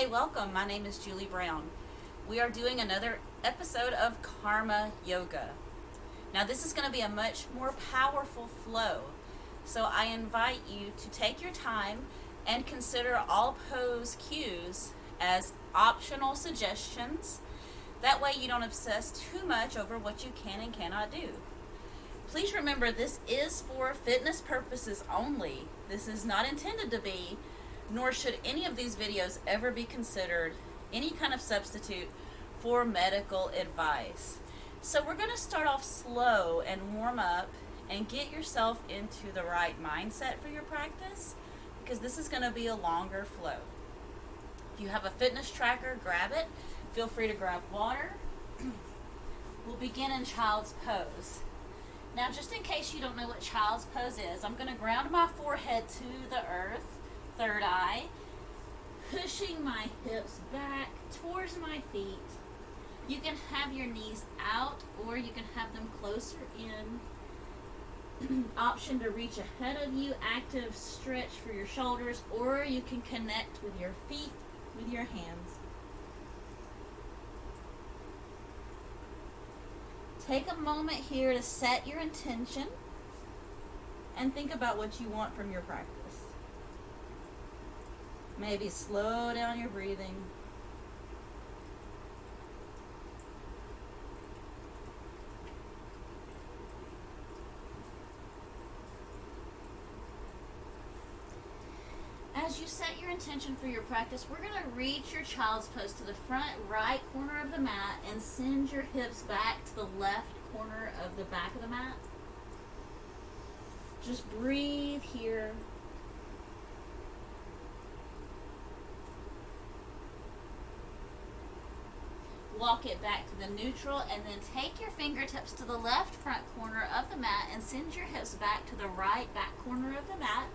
Hey, welcome. My name is Julie Brown. We are doing another episode of Karma Yoga. Now, this is going to be a much more powerful flow. So, I invite you to take your time and consider all pose cues as optional suggestions. That way, you don't obsess too much over what you can and cannot do. Please remember, this is for fitness purposes only. This is not intended to be, nor should any of these videos ever be considered any kind of substitute for medical advice. So we're going to start off slow and warm up and get yourself into the right mindset for your practice, because this is going to be a longer flow. If you have a fitness tracker, grab it. Feel free to grab water. We'll begin in child's pose. Now, just in case you don't know what child's pose is, I'm going to ground my forehead to the earth, third eye, pushing my hips back towards my feet. You can have your knees out or you can have them closer in. Option to reach ahead of you, active stretch for your shoulders, or you can connect with your feet with your hands. Take a moment here to set your intention and think about what you want from your practice. Maybe slow down your breathing. As you set your intention for your practice, we're going to reach your child's pose to the front right corner of the mat and send your hips back to the left corner of the back of the mat. Just breathe here. Walk it back to the neutral and then take your fingertips to the left front corner of the mat and send your hips back to the right back corner of the mat.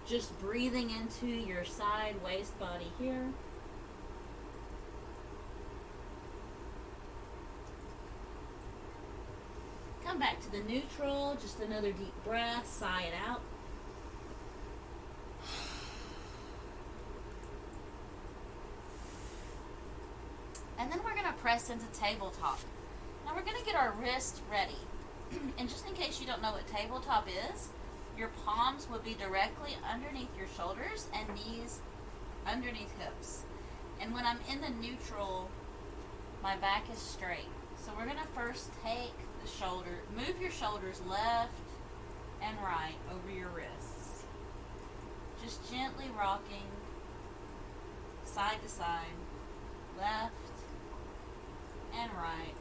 Just breathing into your side waist body here. Come back to the neutral, just another deep breath, sigh it out. And then we're going to press into tabletop. Now we're going to get our wrists ready. And just in case you don't know what tabletop is, your palms would be directly underneath your shoulders and knees underneath hips. And when I'm in the neutral, my back is straight. So we're going to first take the shoulder, move your shoulders left and right over your wrists. Just gently rocking side to side, left and right.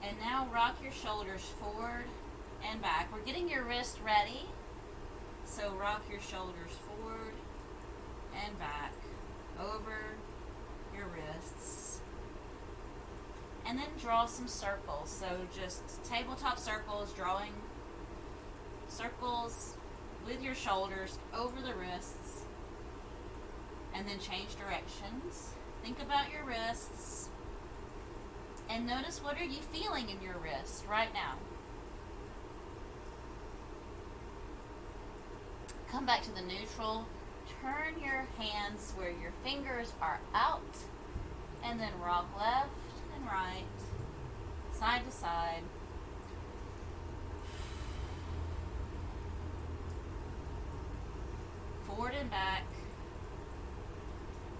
And now rock your shoulders forward and back. We're getting your wrist ready. So rock your shoulders forward and back over your wrists. And then draw some circles. So just tabletop circles, drawing circles with your shoulders over the wrists. And then change directions. Think about your wrists. And notice, what are you feeling in your wrist right now? Come back to the neutral. Turn your hands where your fingers are out. And then rock left and right, side to side. Forward and back.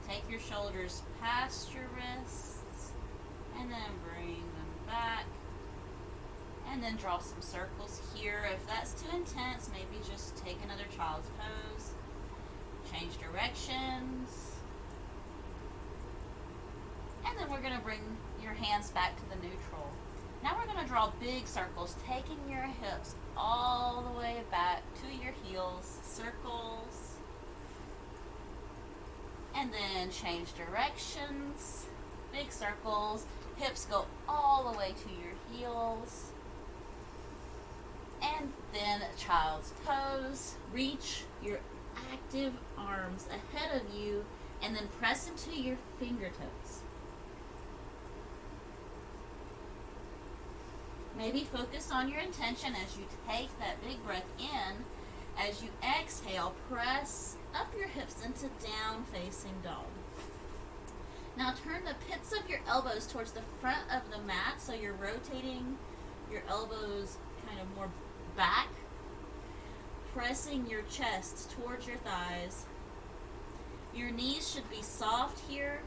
Take your shoulders past your wrists. And then bring them back. And then draw some circles here. If that's too intense, maybe just take another child's pose. Change directions. And then we're going to bring your hands back to the neutral. Now we're going to draw big circles, taking your hips all the way back to your heels. Circles. And then change directions. Big circles. Hips go all the way to your heels. And then child's pose. Reach your active arms ahead of you and then press into your fingertips. Maybe focus on your intention as you take that big breath in. As you exhale, press up your hips into down facing dog. Now turn the pits of your elbows towards the front of the mat, so you're rotating your elbows kind of more back, pressing your chest towards your thighs. Your knees should be soft here.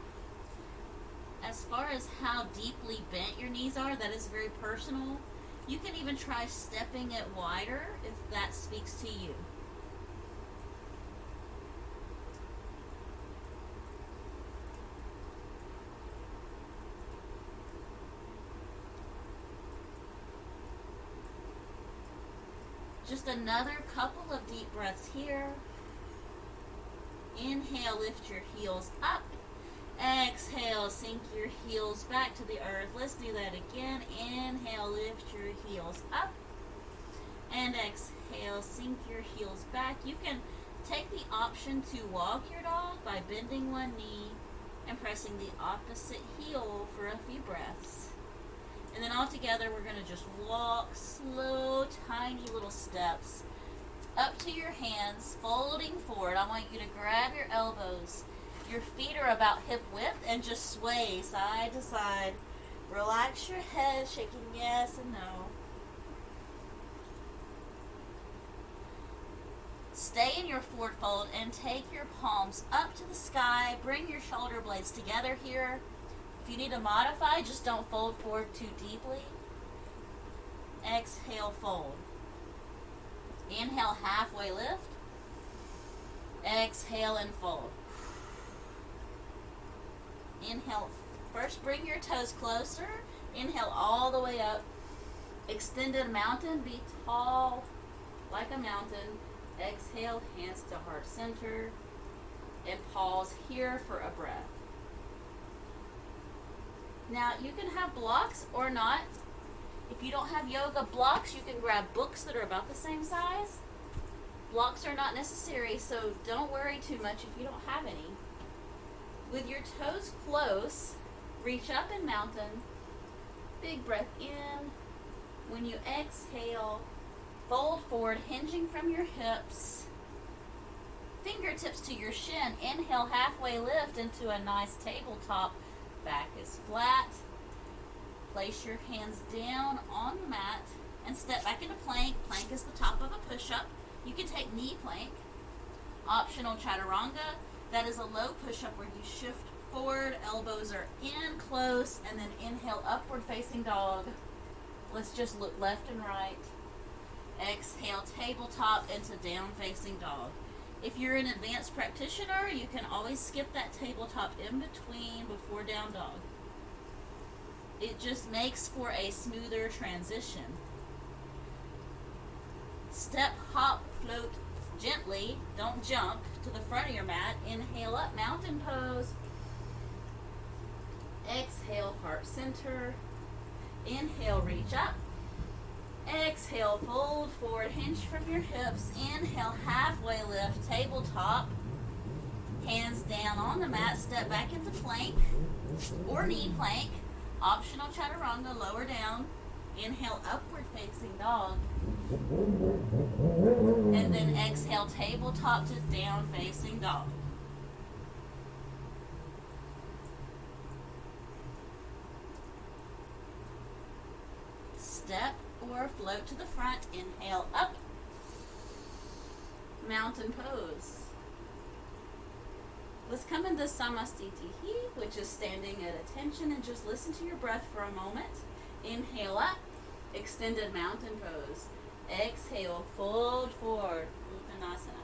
As far as how deeply bent your knees are, that is very personal. You can even try stepping it wider if that speaks to you. Just another couple of deep breaths here. Inhale, lift your heels up. Exhale, sink your heels back to the earth. Let's do that again. Inhale, lift your heels up. And exhale, sink your heels back. You can take the option to walk your dog by bending one knee and pressing the opposite heel for a few breaths. And then all together, we're going to just walk slow, tiny little steps up to your hands, folding forward. I want you to grab your elbows. Your feet are about hip width and just sway side to side. Relax your head, shaking yes and no. Stay in your forward fold and take your palms up to the sky. Bring your shoulder blades together here. If you need to modify, just don't fold forward too deeply. Exhale, fold. Inhale, halfway lift. Exhale and fold. Inhale, first bring your toes closer. Inhale all the way up. Extended mountain, be tall like a mountain. Exhale, hands to heart center. And pause here for a breath. Now, you can have blocks or not. If you don't have yoga blocks, you can grab books that are about the same size. Blocks are not necessary, so don't worry too much if you don't have any. With your toes close, reach up in mountain. Big breath in. When you exhale, fold forward, hinging from your hips. Fingertips to your shin. Inhale, halfway lift into a nice tabletop. Back is flat. Place your hands down on the mat and step back into plank. Plank is the top of a push-up. You can take knee plank. Optional chaturanga. That is a low push-up where you shift forward, elbows are in close, and then inhale, upward facing dog. Let's just look left and right. Exhale, tabletop into down facing dog. If you're an advanced practitioner, you can always skip that tabletop in between before down dog. It just makes for a smoother transition. Step, hop, float gently. Don't jump to the front of your mat. Inhale up, mountain pose. Exhale, heart center. Inhale, reach up. Exhale, fold forward, hinge from your hips. Inhale, halfway lift, tabletop. Hands down on the mat, step back into plank or knee plank. Optional chaturanga, lower down. Inhale, upward facing dog. And then exhale, tabletop to down facing dog. Step or float to the front. Inhale, up. Mountain pose. Let's come into Samastitihi, which is standing at attention, and just listen to your breath for a moment. Inhale up, extended mountain pose. Exhale, fold forward, Uttanasana.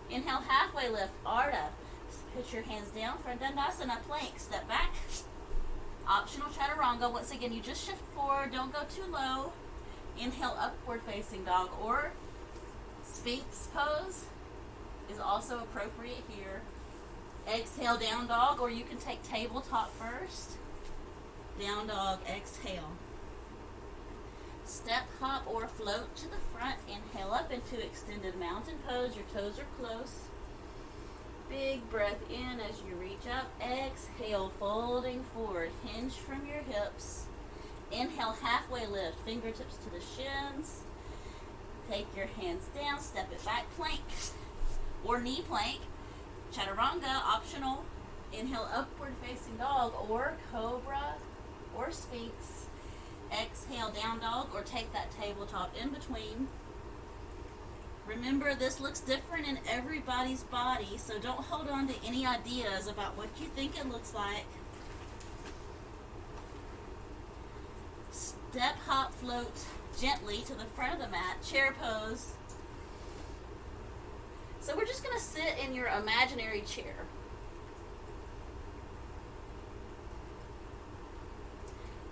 Inhale, halfway lift, Ardha. Put your hands down for Dandasana, plank, step back. Optional chaturanga. Once again, you just shift forward, don't go too low. Inhale, upward facing dog, or Sphinx pose is also appropriate here. Exhale, down dog, or you can take tabletop first. Down dog, exhale. Step, hop, or float to the front. Inhale up into extended mountain pose. Your toes are close. Big breath in as you reach up. Exhale, folding forward. Hinge from your hips. Inhale, Inhale, halfway lift, fingertips to the shins. Take your hands down, step it back, plank or knee plank. Chaturanga, optional. Inhale, upward facing dog or cobra or sphinx. Exhale, down dog, or take that tabletop in between. Remember, this looks different in everybody's body, so don't hold on to any ideas about what you think it looks like. Step, hop, float gently to the front of the mat, chair pose. So we're just going to sit in your imaginary chair.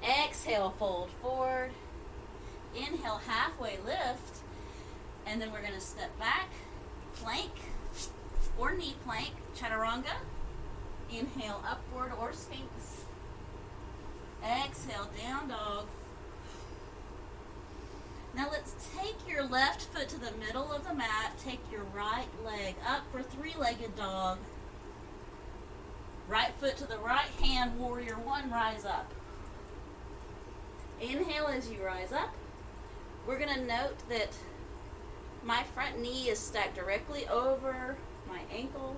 Exhale, fold forward. Inhale, halfway lift. And then we're going to step back, plank or knee plank, chaturanga. Inhale, upward or sphinx. Exhale, down dog. Now let's take your left foot to the middle of the mat. Take your right leg up for three-legged dog. Right foot to the right hand, warrior one, rise up. Inhale as you rise up. We're going to note that my front knee is stacked directly over my ankle.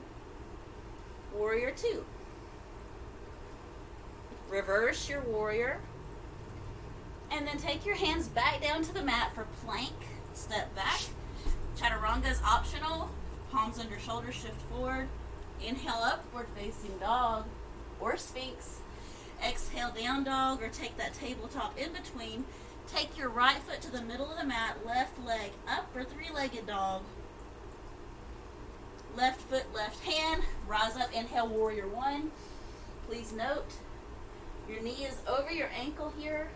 Warrior two. Reverse your warrior. And then take your hands back down to the mat for plank. Step back. Chaturanga is optional. Palms under shoulders, shift forward. Inhale, upward facing dog or sphinx. Exhale, down dog, or take that tabletop in between. Take your right foot to the middle of the mat, left leg up for three-legged dog. Left foot, left hand, rise up, inhale, warrior one. Please note, your knee is over your ankle here.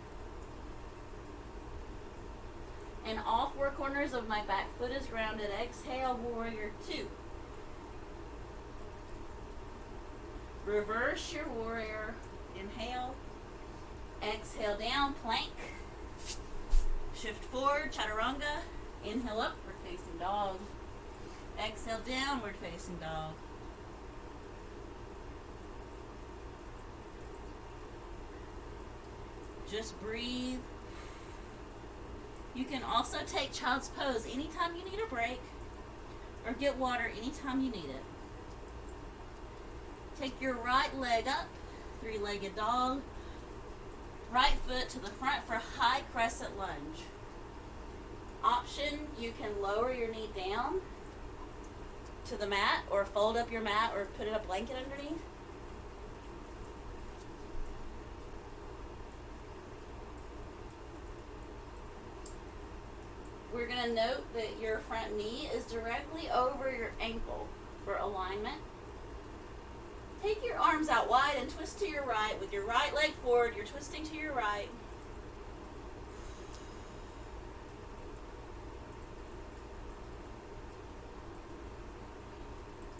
And all four corners of my back foot is rounded. Exhale, warrior two. Reverse your warrior. Inhale. Exhale, down, plank. Shift forward, chaturanga. Inhale, upward facing dog. Exhale, downward facing dog. Just breathe. You can also take child's pose anytime you need a break or get water anytime you need it. Take your right leg up, three-legged dog. Right foot to the front for high crescent lunge. Option, you can lower your knee down to the mat or fold up your mat or put a blanket underneath. We're going to note that your front knee is directly over your ankle for alignment. Take your arms out wide and twist to your right. With your right leg forward, you're twisting to your right.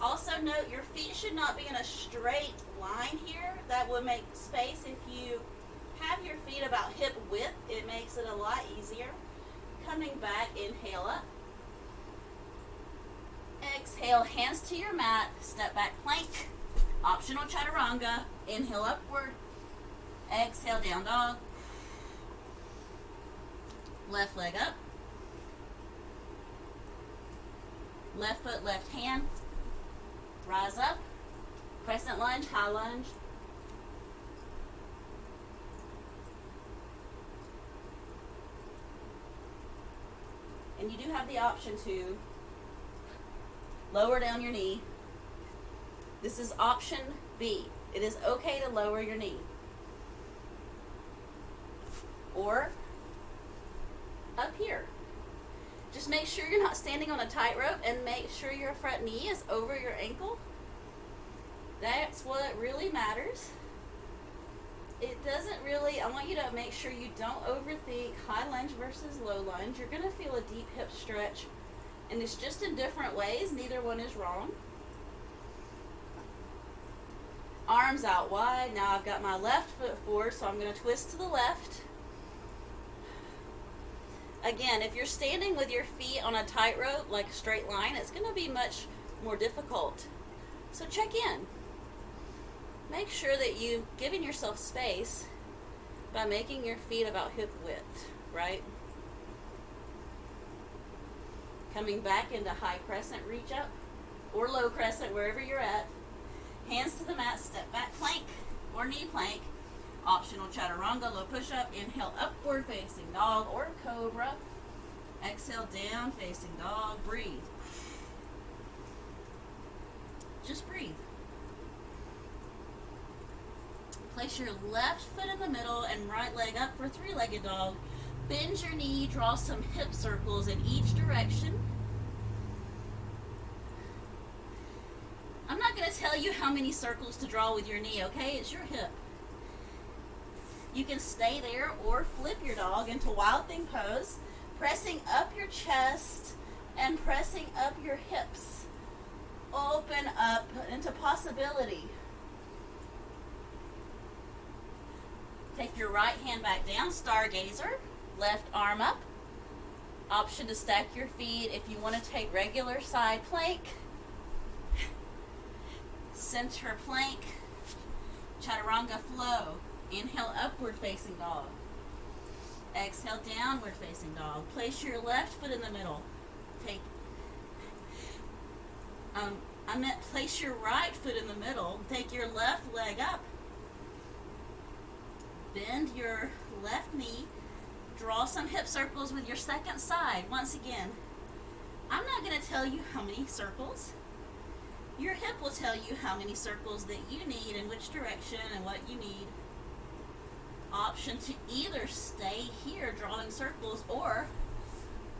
Also note, your feet should not be in a straight line here. That would make space. If you have your feet about hip width, it makes it a lot easier. Coming back, inhale up. Exhale, hands to your mat, step back plank. Optional chaturanga. Inhale upward. Exhale, down dog. Left leg up. Left foot, left hand. Rise up. Crescent lunge, high lunge. And you do have the option to lower down your knee. This is option B. It is okay to lower your knee. Or up here. Just make sure you're not standing on a tightrope and make sure your front knee is over your ankle. That's what really matters. It doesn't really, I want you to make sure you don't overthink high lunge versus low lunge. You're going to feel a deep hip stretch, and it's just in different ways. Neither one is wrong. Arms out wide. Now I've got my left foot forward, so I'm going to twist to the left. Again, if you're standing with your feet on a tightrope, like a straight line, it's going to be much more difficult. So check in. Make sure that you've given yourself space by making your feet about hip width, right? Coming back into high crescent, reach up, or low crescent, wherever you're at. Hands to the mat, step back plank or knee plank. Optional chaturanga, low push-up. Inhale, upward facing dog or cobra. Exhale, down facing dog. Breathe. Just breathe. Place your left foot in the middle and right leg up for three-legged dog. Bend your knee, draw some hip circles in each direction. I'm not going to tell you how many circles to draw with your knee, okay? It's your hip. You can stay there or flip your dog into Wild Thing pose, pressing up your chest and pressing up your hips. Open up into possibility. Take your right hand back down, stargazer. Left arm up. Option to stack your feet if you want to take regular side plank. Center plank. Chaturanga flow. Inhale, upward facing dog. Exhale, downward facing dog. Place your left foot in the middle. Place your right foot in the middle. Take your left leg up. Bend your left knee. Draw some hip circles with your second side. Once again, I'm not going to tell you how many circles. Your hip will tell you how many circles that you need, in which direction and what you need. Option to either stay here drawing circles or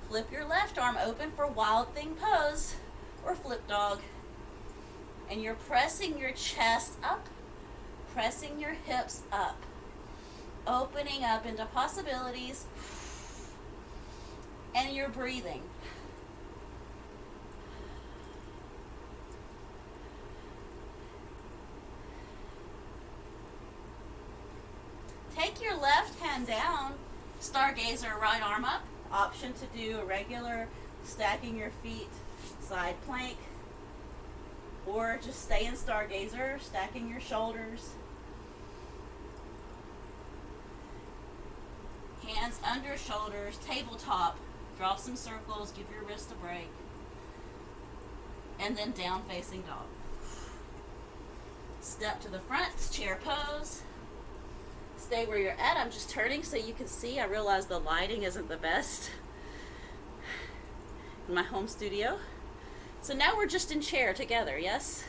flip your left arm open for Wild Thing pose or flip dog. And you're pressing your chest up, pressing your hips up, opening up into possibilities, and you're breathing. Take your left hand down, stargazer, right arm up. Option to do a regular stacking your feet side plank, or just stay in stargazer, stacking your shoulders. Hands under shoulders, tabletop. Draw some circles, give your wrist a break. And then down facing dog. Step to the front, chair pose. Stay where you're at. I'm just turning so you can see. I realize the lighting isn't the best in my home studio. So now we're just in chair together, yes?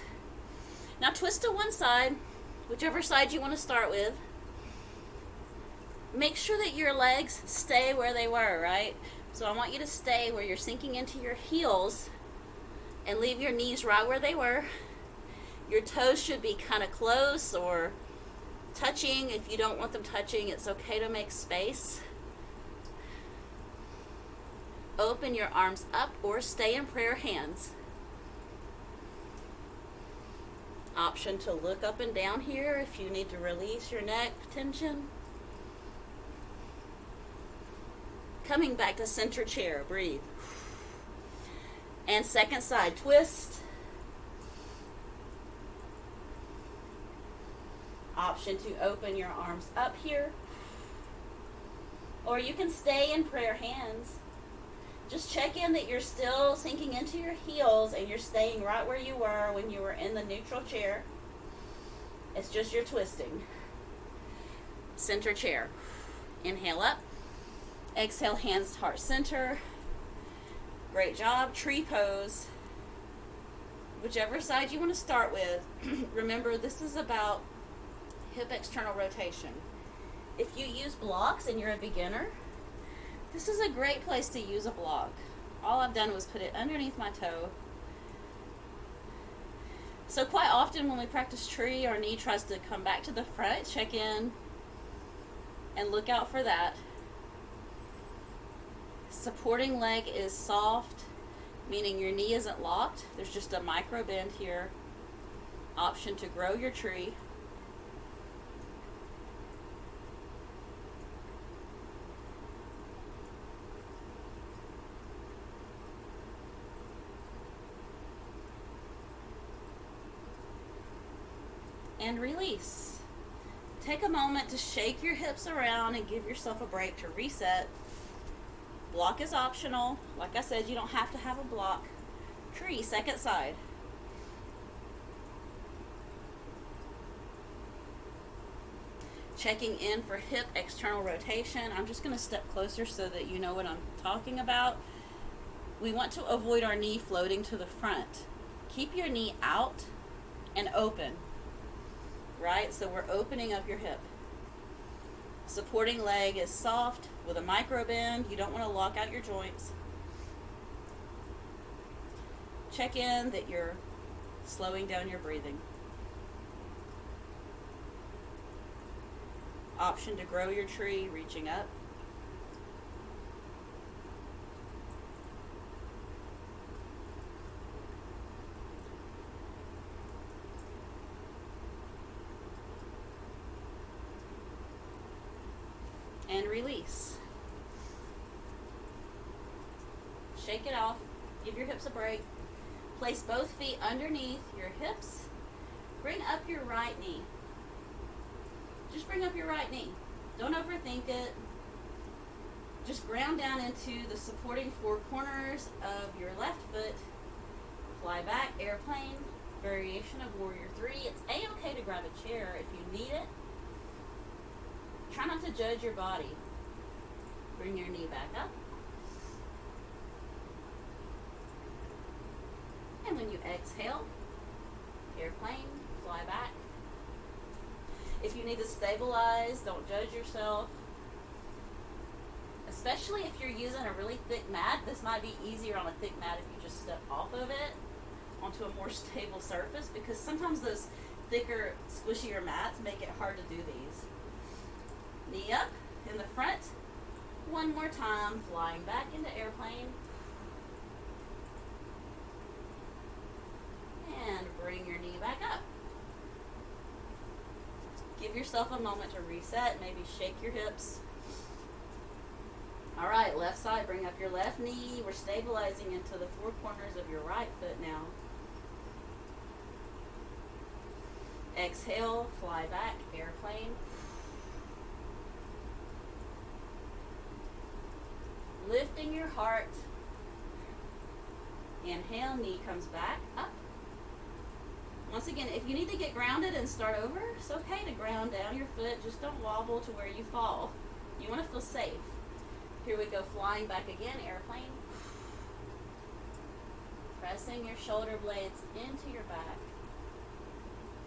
Now twist to one side, whichever side you want to start with. Make sure that your legs stay where they were, right? So I want you to stay where you're sinking into your heels and leave your knees right where they were. Your toes should be kind of close or touching. If you don't want them touching, it's okay to make space. Open your arms up or stay in prayer hands. Option to look up and down here if you need to release your neck tension. Coming back to center chair, breathe. And second side twist. Option to open your arms up here. Or you can stay in prayer hands. Just check in that you're still sinking into your heels and you're staying right where you were when you were in the neutral chair. It's just you're twisting. Center chair. Inhale up. Exhale, hands heart center. Great job. Tree pose. Whichever side you want to start with. Remember, this is about hip external rotation. If you use blocks and you're a beginner, this is a great place to use a block. All I've done was put it underneath my toe. So quite often when we practice tree, our knee tries to come back to the front. Check in and look out for that. Supporting leg is soft, meaning your knee isn't locked. There's just a micro bend here. Option to grow your tree. And release. Take a moment to shake your hips around and give yourself a break to reset. Block is optional. Like I said, you don't have to have a block. Tree, second side. Checking in for hip external rotation. I'm just going to step closer so that you know what I'm talking about. We want to avoid our knee floating to the front. Keep your knee out and open, right? So we're opening up your hip. Supporting leg is soft with a micro bend. You don't want to lock out your joints. Check in that you're slowing down your breathing. Option to grow your tree, reaching up. And release. Shake it off. Give your hips a break. Place both feet underneath your hips. Bring up your right knee. Just bring up your right knee. Don't overthink it. Just ground down into the supporting four corners of your left foot. Fly back, airplane, variation of Warrior 3. It's a-okay to grab a chair if you need it. Try not to judge your body. Bring your knee back up. And when you exhale, airplane, fly back. If you need to stabilize, don't judge yourself. Especially if you're using a really thick mat, this might be easier on a thick mat if you just step off of it onto a more stable surface, because sometimes those thicker, squishier mats make it hard to do these. Knee up in the front. One more time, flying back into airplane. And bring your knee back up. Give yourself a moment to reset, maybe shake your hips. All right, left side, bring up your left knee. We're stabilizing into the four corners of your right foot now. Exhale, fly back, airplane. Lifting your heart. Inhale, knee comes back, up. Once again, if you need to get grounded and start over, it's okay to ground down your foot. Just don't wobble to where you fall. You want to feel safe. Here we go, flying back again, airplane. Pressing your shoulder blades into your back.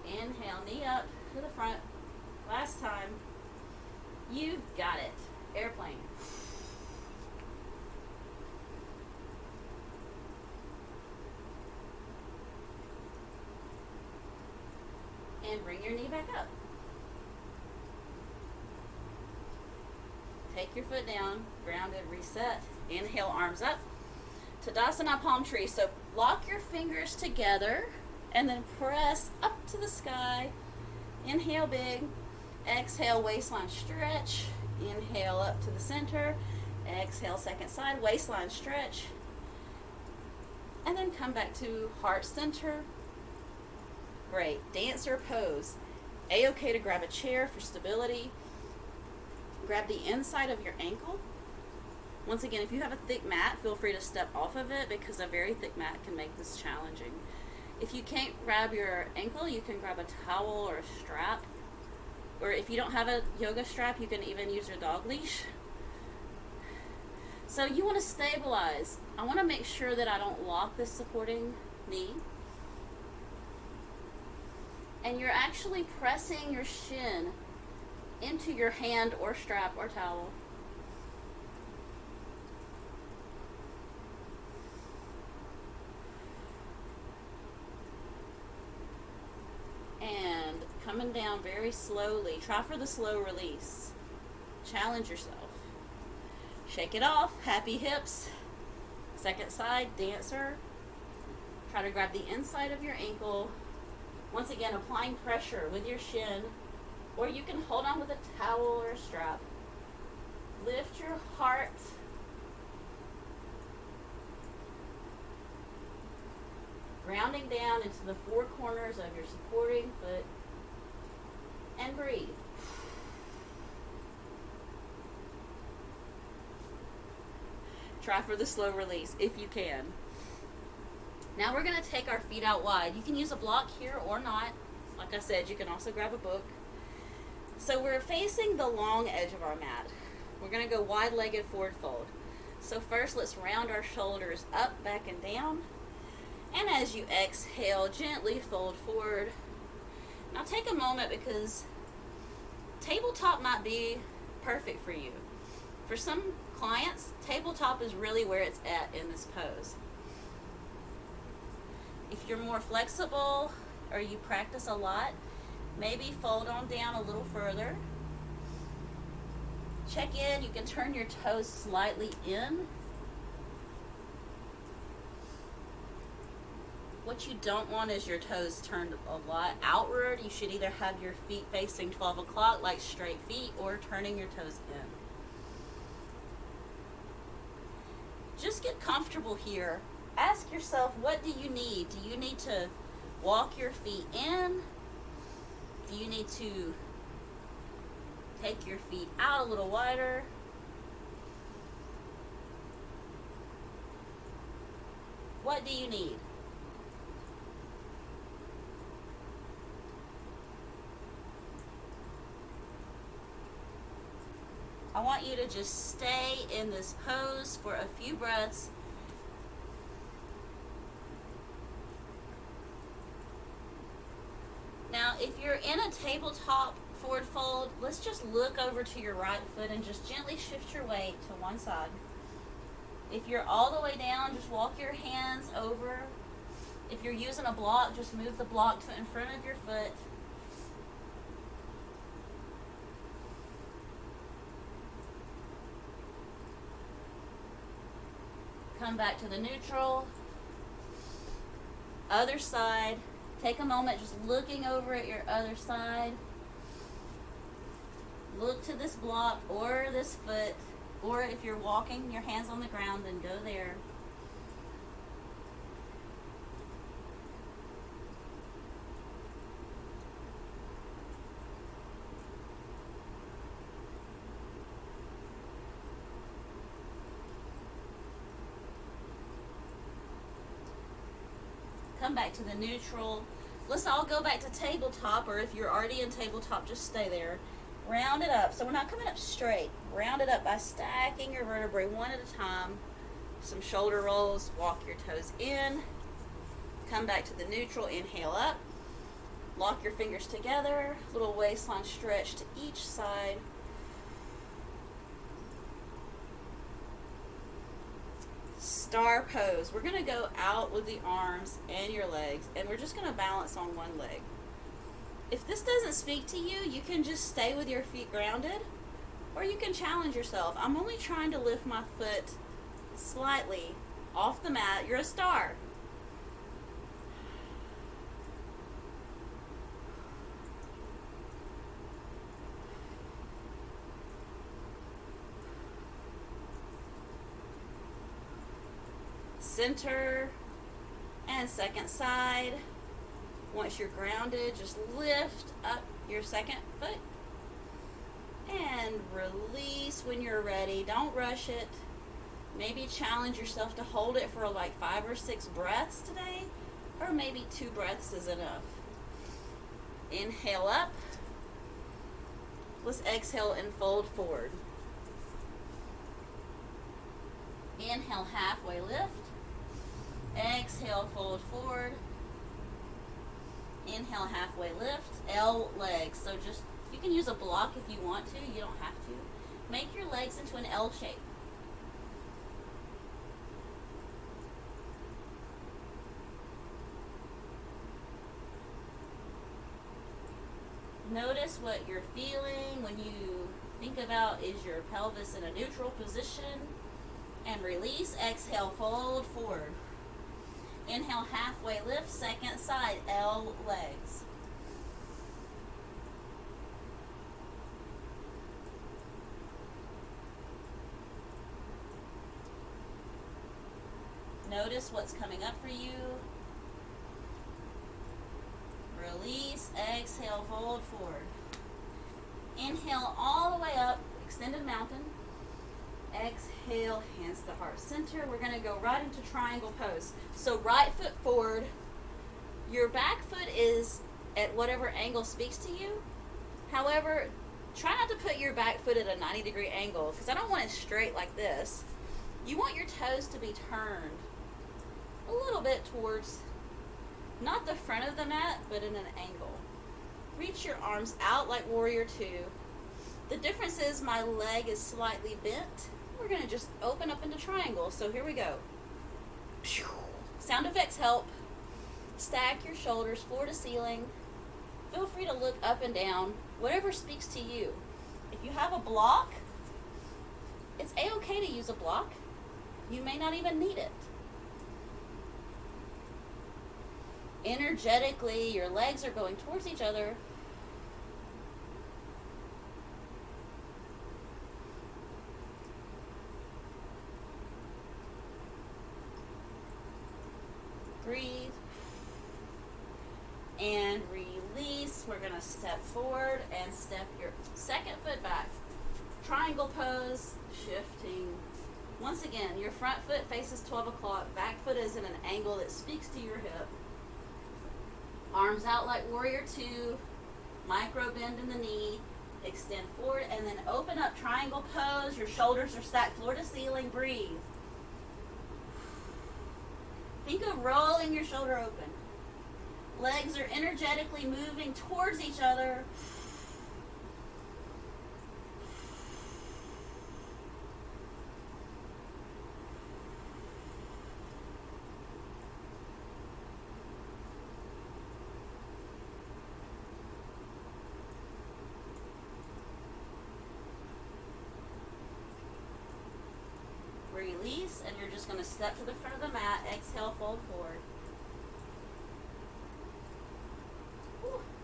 Inhale, knee up to the front. Last time. You've got it. Airplane. And bring your knee back up. Take your foot down, grounded, reset. Inhale, arms up. Tadasana, palm tree. So lock your fingers together and then press up to the sky. Inhale, big. Exhale, waistline stretch. Inhale, up to the center. Exhale, second side, waistline stretch. And then come back to heart center. Great. Dancer pose. A-okay to grab a chair for stability. Grab the inside of your ankle. Once again, if you have a thick mat, feel free to step off of it because a very thick mat can make this challenging. If you can't grab your ankle, you can grab a towel or a strap. Or if you don't have a yoga strap, you can even use your dog leash. So you want to stabilize. I want to make sure that I don't lock this supporting knee. And you're actually pressing your shin into your hand or strap or towel. And coming down very slowly. Try for the slow release. Challenge yourself. Shake it off. Happy hips. Second side, dancer. Try to grab the inside of your ankle. Once again, applying pressure with your shin, or you can hold on with a towel or a strap. Lift your heart. Grounding down into the four corners of your supporting foot. And breathe. Try for the slow release if you can. Now we're going to take our feet out wide. You can use a block here or not. Like I said, you can also grab a book. So we're facing the long edge of our mat. We're going to go wide-legged forward fold. So first, let's round our shoulders up, back, and down. And as you exhale, gently fold forward. Now take a moment, because tabletop might be perfect for you. For some clients, tabletop is really where it's at in this pose. If you're more flexible or you practice a lot, maybe fold on down a little further. Check in. You can turn your toes slightly in. What you don't want is your toes turned a lot outward. You should either have your feet facing 12 o'clock, like straight feet, or turning your toes in. Just get comfortable here. Ask yourself, what do you need? Do you need to walk your feet in? Do you need to take your feet out a little wider? What do you need? I want you to just stay in this pose for a few breaths. Now, if you're in a tabletop forward fold, let's just look over to your right foot and just gently shift your weight to one side. If you're all the way down, just walk your hands over. If you're using a block, just move the block to in front of your foot. Come back to the neutral. Other side. Take a moment just looking over at your other side. Look to this block or this foot, or if you're walking your hands on the ground, then go there. Come back to the neutral. Let's all go back to tabletop, or if you're already in tabletop, just stay there. Round it up. So we're not coming up straight. Round it up by stacking your vertebrae one at a time. Some shoulder rolls. Walk your toes in. Come back to the neutral. Inhale up. Lock your fingers together. Little waistline stretch to each side. Star pose. We're going to go out with the arms and your legs, and we're just going to balance on one leg. If this doesn't speak to you, you can just stay with your feet grounded, or you can challenge yourself. I'm only trying to lift my foot slightly off the mat. You're a star. Center and second side. Once you're grounded, just lift up your second foot and release when you're ready. Don't rush it. Maybe challenge yourself to hold it for like 5 or 6 breaths today, or maybe 2 breaths is enough. Inhale up. Let's exhale and fold forward. Inhale, halfway lift. Exhale, fold forward. Inhale, halfway lift. L legs. So just, you can use a block if you want to. You don't have to. Make your legs into an L shape. Notice what you're feeling when you think about, is your pelvis in a neutral position? And release. Exhale, fold forward. Inhale, halfway lift, second side, L legs. Notice what's coming up for you. Release, exhale, fold forward. Inhale all the way up, extended mountain. Exhale, hands to heart center. We're going to go right into triangle pose. So right foot forward. Your back foot is at whatever angle speaks to you. However, try not to put your back foot at a 90-degree angle because I don't want it straight like this. You want your toes to be turned a little bit towards, not the front of the mat, but in an angle. Reach your arms out like warrior two. The difference is my leg is slightly bent. We're going to just open up into triangle. So here we go. Sound effects help. Stack your shoulders floor to ceiling. Feel free to look up and down, whatever speaks to you. If you have a block, it's a-okay to use a block. You may not even need it. Energetically, your legs are going towards each other. Breathe. And release. We're going to step forward and step your second foot back. Triangle pose, shifting. Once again, your front foot faces 12 o'clock. Back foot is in an angle that speaks to your hip. Arms out like warrior two. Micro bend in the knee. Extend forward and then open up triangle pose. Your shoulders are stacked floor to ceiling. Breathe. Think of rolling your shoulder open. Legs are energetically moving towards each other. Release, and you're just going to step to the front of the mat. Exhale, fold forward.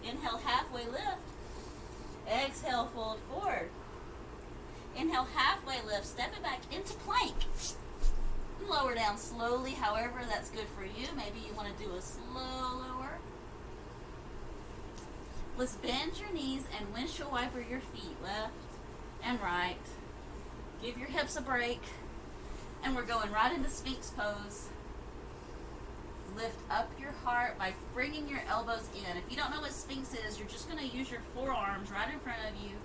Inhale, halfway lift. Exhale, fold forward. Inhale, halfway lift. Step it back into plank. Lower down slowly, however that's good for you. Maybe you want to do a slow lower. Let's bend your knees and windshield wiper your feet left and right. Give your hips a break. And we're going right into Sphinx pose. Lift up your heart by bringing your elbows in. If you don't know what Sphinx is, you're just going to use your forearms right in front of you.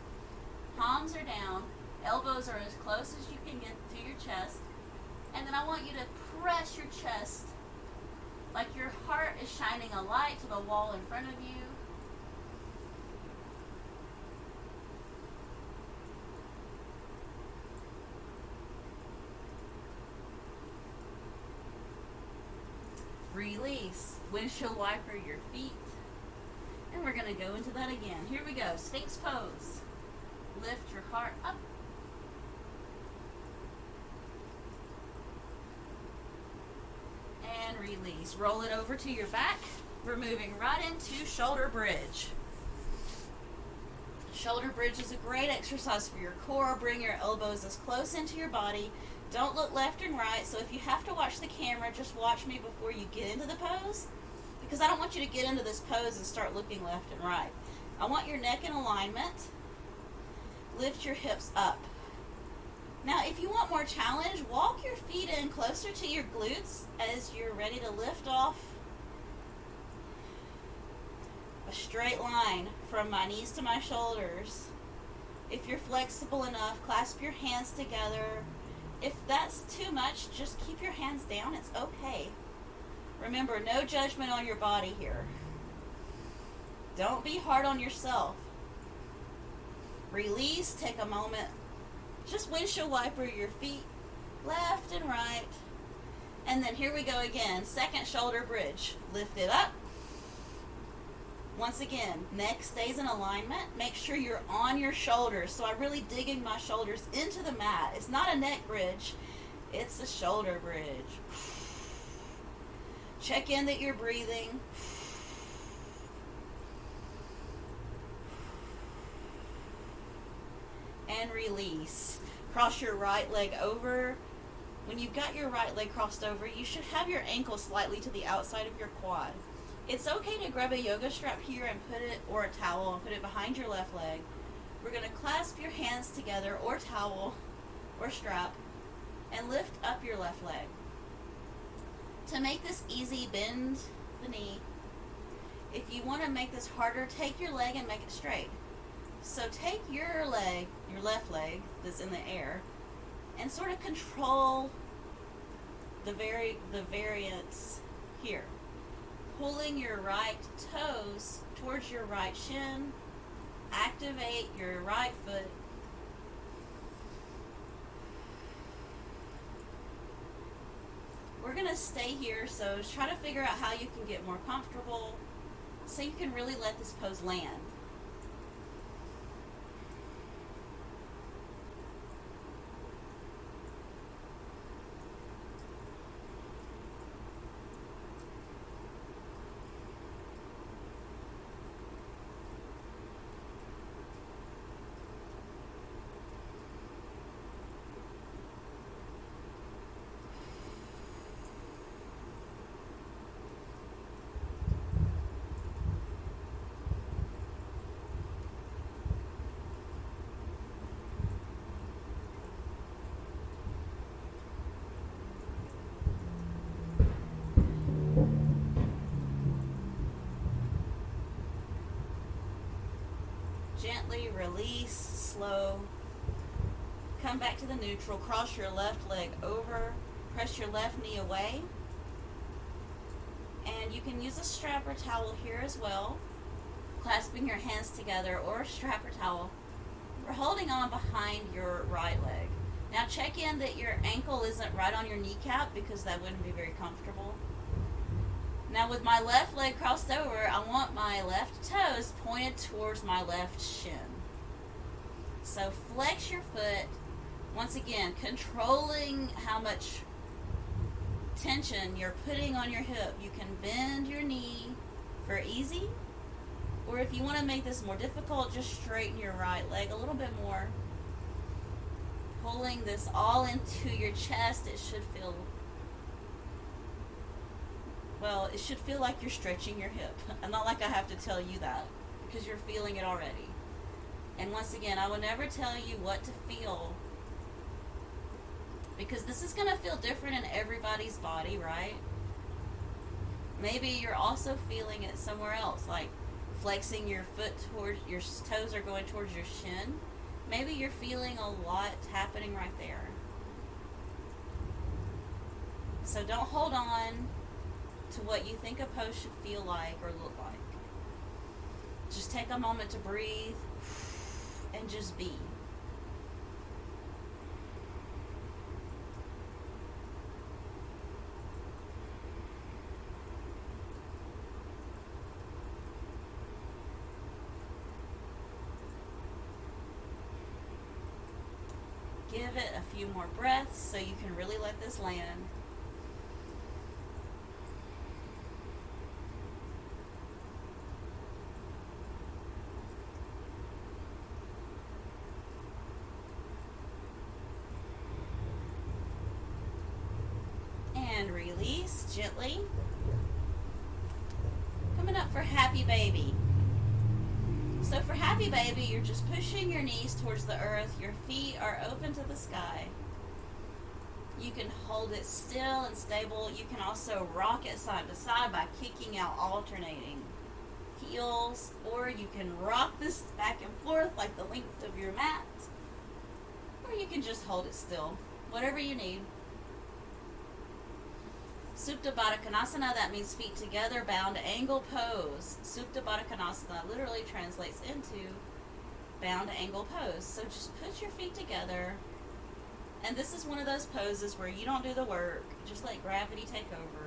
Palms are down. Elbows are as close as you can get to your chest. And then I want you to press your chest like your heart is shining a light to the wall in front of you. Release. Windshield wiper your feet. And we're going to go into that again. Here we go. Sphinx pose. Lift your heart up. And release. Roll it over to your back. We're moving right into shoulder bridge. Shoulder bridge is a great exercise for your core. Bring your elbows as close into your body. Don't look left and right, so if you have to watch the camera, just watch me before you get into the pose, because I don't want you to get into this pose and start looking left and right. I want your neck in alignment. Lift your hips up. Now, if you want more challenge, walk your feet in closer to your glutes as you're ready to lift off a straight line from my knees to my shoulders. If you're flexible enough, clasp your hands together. If that's too much, just keep your hands down. It's okay. Remember, no judgment on your body here. Don't be hard on yourself. Release. Take a moment. Just windshield wiper your feet left and right. And then here we go again. Second shoulder bridge. Lift it up. Once again, neck stays in alignment. Make sure you're on your shoulders. So I'm really digging my shoulders into the mat. It's not a neck bridge. It's a shoulder bridge. Check in that you're breathing. And release. Cross your right leg over. When you've got your right leg crossed over, you should have your ankle slightly to the outside of your quad. It's okay to grab a yoga strap here and put it, or a towel, and put it behind your left leg. We're going to clasp your hands together, or towel, or strap and lift up your left leg. To make this easy, bend the knee. If you want to make this harder, take your leg and make it straight. So take your leg, your left leg that's in the air, and sort of control the variance here. Pulling your right toes towards your right shin. Activate your right foot. We're going to stay here, so try to figure out how you can get more comfortable so you can really let this pose land. Gently release, slow. Come back to the neutral. Cross your left leg over. Press your left knee away. And you can use a strap or towel here as well. Clasping your hands together or a strap or towel. We're holding on behind your right leg. Now check in that your ankle isn't right on your kneecap because that wouldn't be very comfortable. Now with my left leg crossed over, I want my left toes pointed towards my left shin. So flex your foot. Once again, controlling how much tension you're putting on your hip. You can bend your knee for easy, or if you want to make this more difficult, just straighten your right leg a little bit more. Pulling this all into your chest, it should feel like you're stretching your hip. And not like I have to tell you that, because you're feeling it already. And once again, I will never tell you what to feel, because this is going to feel different in everybody's body, right? Maybe you're also feeling it somewhere else, like flexing your foot towards, your toes are going towards your shin. Maybe you're feeling a lot happening right there. So don't hold on to what you think a pose should feel like or look like. Just take a moment to breathe and just be. Give it a few more breaths so you can really let this land. And release gently. Coming up for Happy Baby. So for Happy Baby, you're just pushing your knees towards the earth. Your feet are open to the sky. You can hold it still and stable. You can also rock it side to side by kicking out alternating heels, or you can rock this back and forth like the length of your mat, or you can just hold it still, whatever you need. Supta Baddha Konasana, that means feet together, bound angle pose. Supta Baddha Konasana literally translates into bound angle pose. So just put your feet together. And this is one of those poses where you don't do the work, just let gravity take over.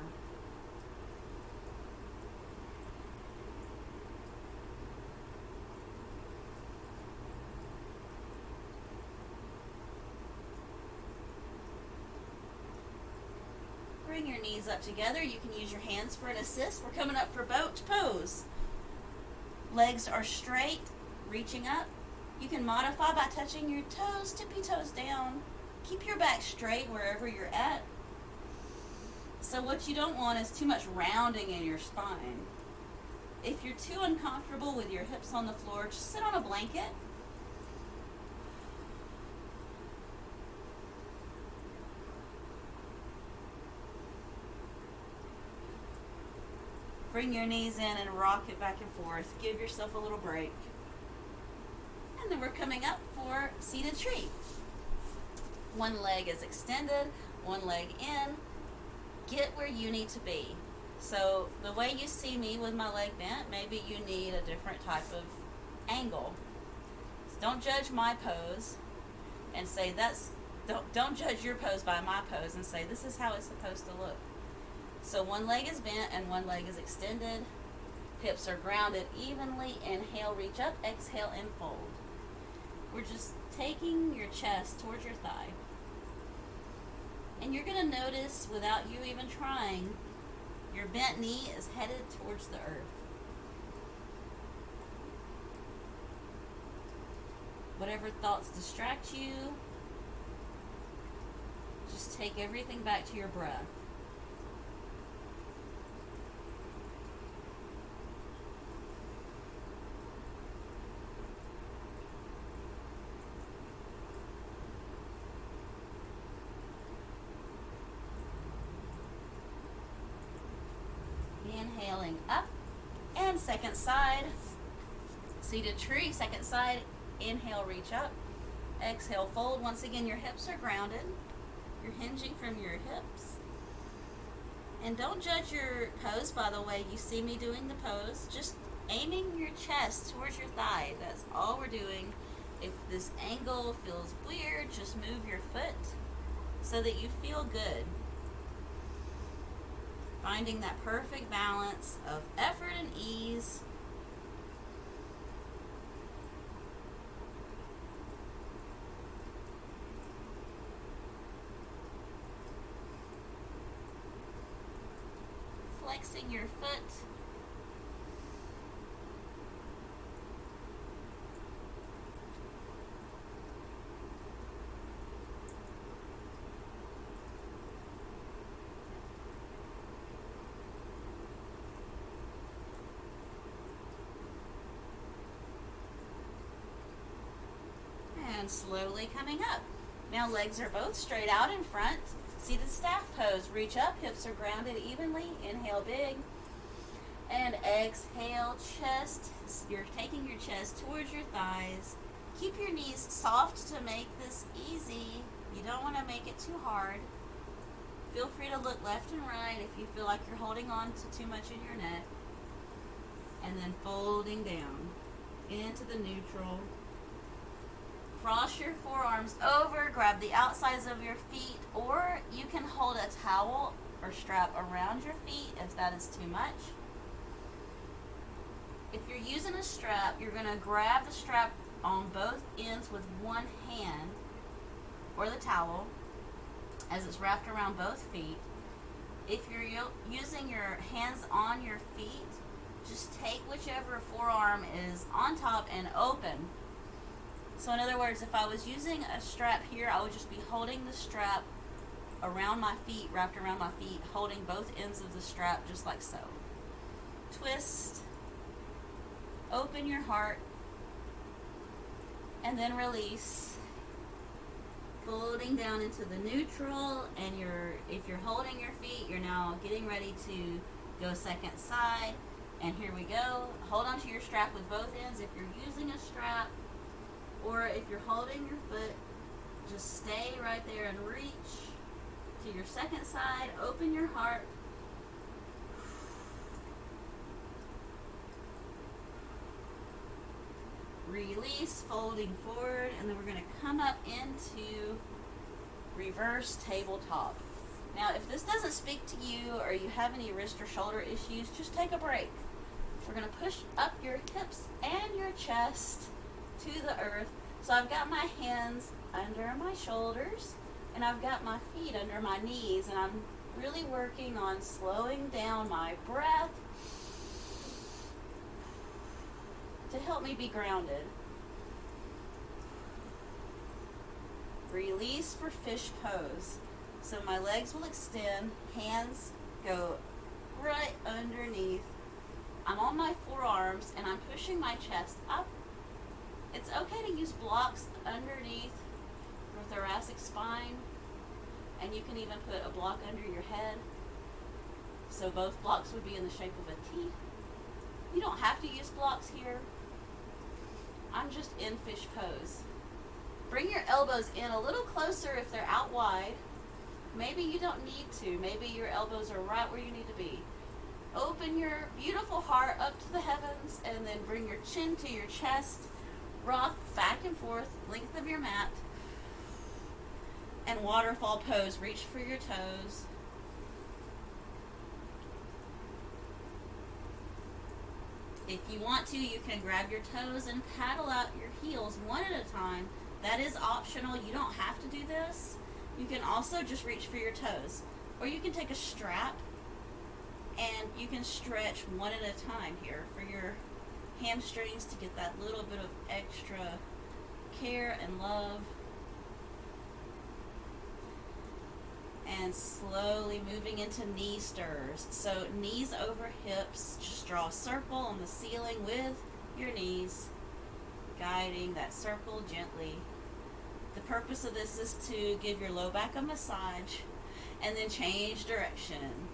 Bring your knees up together. You can use your hands for an assist. We're coming up for boat pose. Legs are straight, reaching up. You can modify by touching your toes, tippy toes down. Keep your back straight wherever you're at. So what you don't want is too much rounding in your spine. If you're too uncomfortable with your hips on the floor, just sit on a blanket. Bring your knees in and rock it back and forth. Give yourself a little break. And then we're coming up for seated tree. One leg is extended, one leg in. Get where you need to be. So the way you see me with my leg bent, maybe you need a different type of angle. So don't judge my pose and say don't judge your pose by my pose and say this is how it's supposed to look. So one leg is bent and one leg is extended. Hips are grounded evenly. Inhale, reach up. Exhale, and fold. We're just taking your chest towards your thigh. And you're going to notice, without you even trying, your bent knee is headed towards the earth. Whatever thoughts distract you, just take everything back to your breath. Inhaling up, and second side, seated tree, second side. Inhale, reach up. Exhale, fold. Once again, your hips are grounded. You're hinging from your hips. And don't judge your pose by the way you see me doing the pose. Just aiming your chest towards your thigh. That's all we're doing. If this angle feels weird, just move your foot so that you feel good. Finding that perfect balance of effort and ease. Flexing your foot. And slowly coming up. Now legs are both straight out in front. Seated staff pose. Reach up, hips are grounded evenly. Inhale big. And exhale, chest. You're taking your chest towards your thighs. Keep your knees soft to make this easy. You don't want to make it too hard. Feel free to look left and right if you feel like you're holding on to too much in your neck. And then folding down into the neutral. Cross your forearms over, grab the outsides of your feet, or you can hold a towel or strap around your feet if that is too much. If you're using a strap, you're going to grab the strap on both ends with one hand, or the towel, as it's wrapped around both feet. If you're using your hands on your feet, just take whichever forearm is on top and open. So in other words, if I was using a strap here, I would just be holding the strap around my feet, wrapped around my feet, holding both ends of the strap just like so. Twist, open your heart, and then release. Folding down into the neutral, and if you're holding your feet, you're now getting ready to go second side. And here we go. Hold on to your strap with both ends if you're using a strap. Or if you're holding your foot, just stay right there and reach to your second side. Open your heart. Release, folding forward, and then we're going to come up into reverse tabletop. Now, if this doesn't speak to you or you have any wrist or shoulder issues, just take a break. We're going to push up your hips and your chest to the earth. So I've got my hands under my shoulders and I've got my feet under my knees, and I'm really working on slowing down my breath to help me be grounded. Release for fish pose. So my legs will extend, hands go right underneath. I'm on my forearms and I'm pushing my chest up. It's okay to use blocks underneath your thoracic spine, and you can even put a block under your head. So both blocks would be in the shape of a T. You don't have to use blocks here. I'm just in fish pose. Bring your elbows in a little closer if they're out wide. Maybe you don't need to. Maybe your elbows are right where you need to be. Open your beautiful heart up to the heavens and then bring your chin to your chest. Rock back and forth, length of your mat. And waterfall pose. Reach for your toes. If you want to, you can grab your toes and paddle out your heels one at a time. That is optional. You don't have to do this. You can also just reach for your toes. Or you can take a strap and you can stretch one at a time here for your hamstrings to get that little bit of extra care and love. And slowly moving into knee stirs. So knees over hips, just draw a circle on the ceiling with your knees, guiding that circle gently. The purpose of this is to give your low back a massage and then change direction.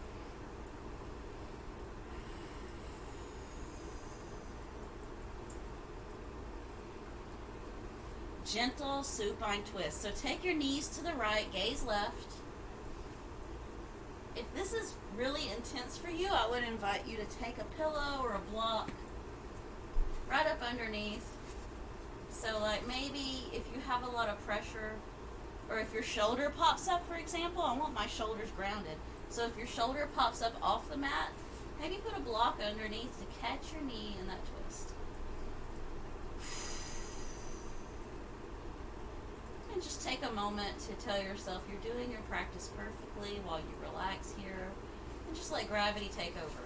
Gentle supine twist. So take your knees to the right, gaze left. If this is really intense for you, I would invite you to take a pillow or a block right up underneath. So like maybe if you have a lot of pressure, or if your shoulder pops up, for example, I want my shoulders grounded. So if your shoulder pops up off the mat, maybe put a block underneath to catch your knee in that twist. And just take a moment to tell yourself you're doing your practice perfectly while you relax here. And just let gravity take over.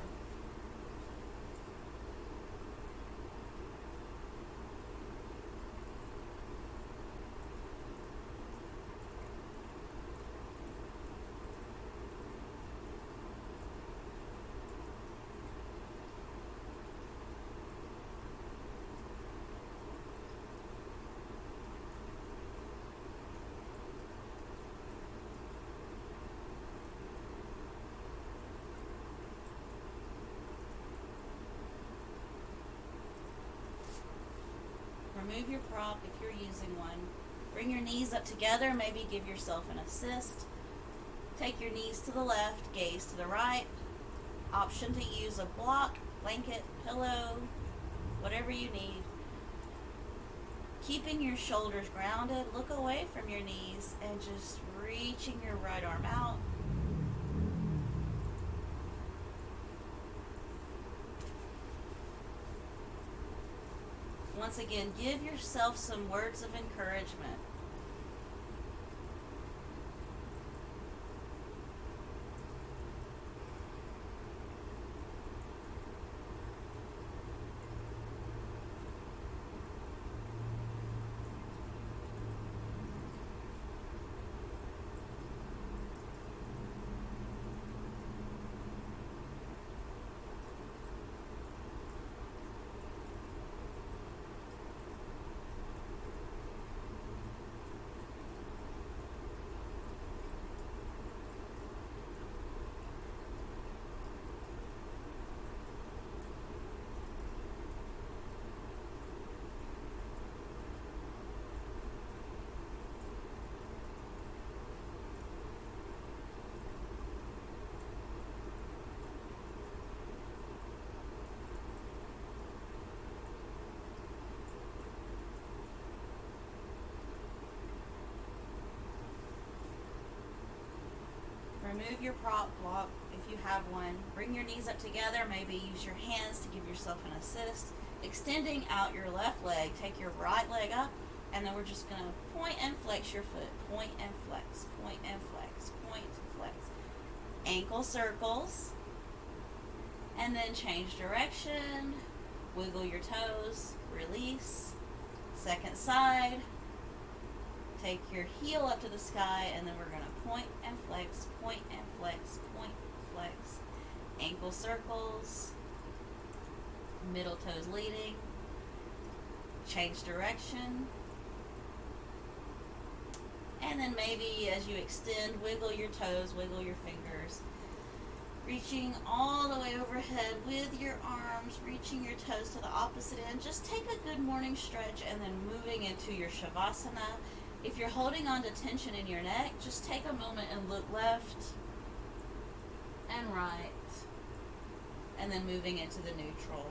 Remove your prop if you're using one. Bring your knees up together, maybe give yourself an assist. Take your knees to the left, gaze to the right. Option to use a block, blanket, pillow, whatever you need. Keeping your shoulders grounded, look away from your knees and just reaching your right arm out. Once again, give yourself some words of encouragement. Remove your prop block if you have one. Bring your knees up together. Maybe use your hands to give yourself an assist. Extending out your left leg. Take your right leg up, and then we're just going to point and flex your foot. Point and flex. Point and flex. Point and flex. Ankle circles. And then change direction. Wiggle your toes. Release. Second side. Take your heel up to the sky, and then we're going to point and flex, point and flex, point, flex. Ankle circles. Middle toes leading. Change direction. And then maybe as you extend, wiggle your toes, wiggle your fingers. Reaching all the way overhead with your arms, reaching your toes to the opposite end. Just take a good morning stretch and then moving into your Shavasana. If you're holding on to tension in your neck, just take a moment and look left and right. And then moving into the neutral.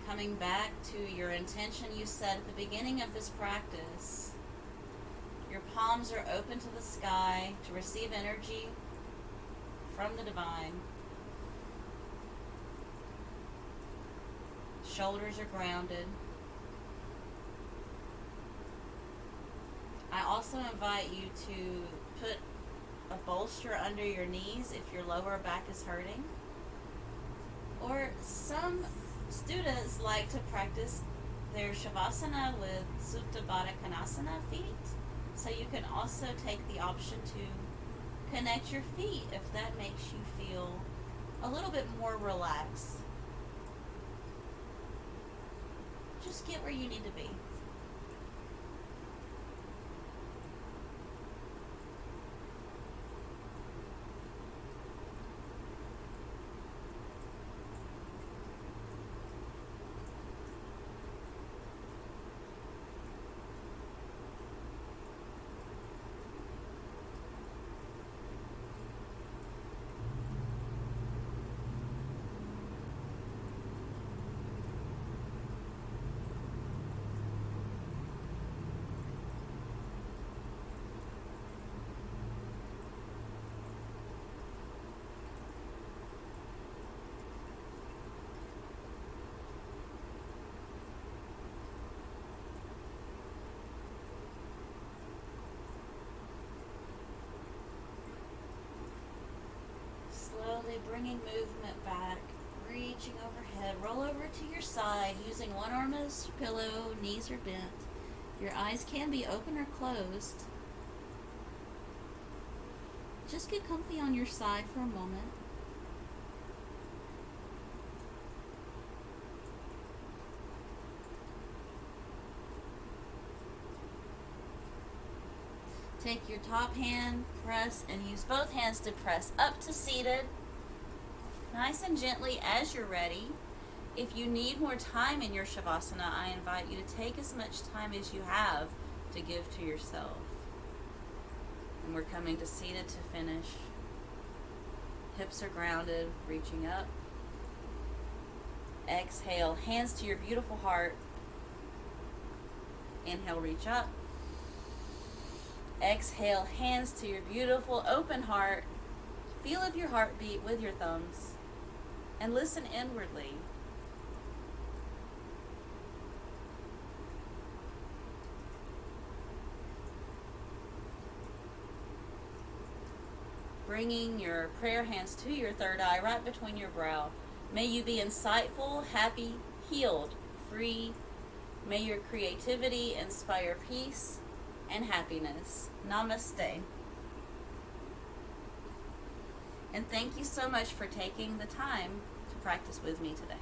Coming back to your intention you set at the beginning of this practice. Your palms are open to the sky to receive energy from the divine. Shoulders are grounded. I also invite you to put a bolster under your knees if your lower back is hurting. Or some students like to practice their Shavasana with Supta Baddha Konasana feet. So you can also take the option to connect your feet if that makes you feel a little bit more relaxed. Just get where you need to be. Slowly bringing movement back, reaching overhead. Roll over to your side using one arm as pillow, knees are bent. Your eyes can be open or closed. Just get comfy on your side for a moment. Take your top hand, press, and use both hands to press up to seated. Nice and gently as you're ready. If you need more time in your Shavasana, I invite you to take as much time as you have to give to yourself. And we're coming to seated to finish. Hips are grounded, reaching up. Exhale, hands to your beautiful heart. Inhale, reach up. Exhale, hands to your beautiful open heart. Feel of your heartbeat with your thumbs. And listen inwardly. Bringing your prayer hands to your third eye, right between your brow. May you be insightful, happy, healed, free. May your creativity inspire peace and happiness. Namaste. And thank you so much for taking the time to practice with me today.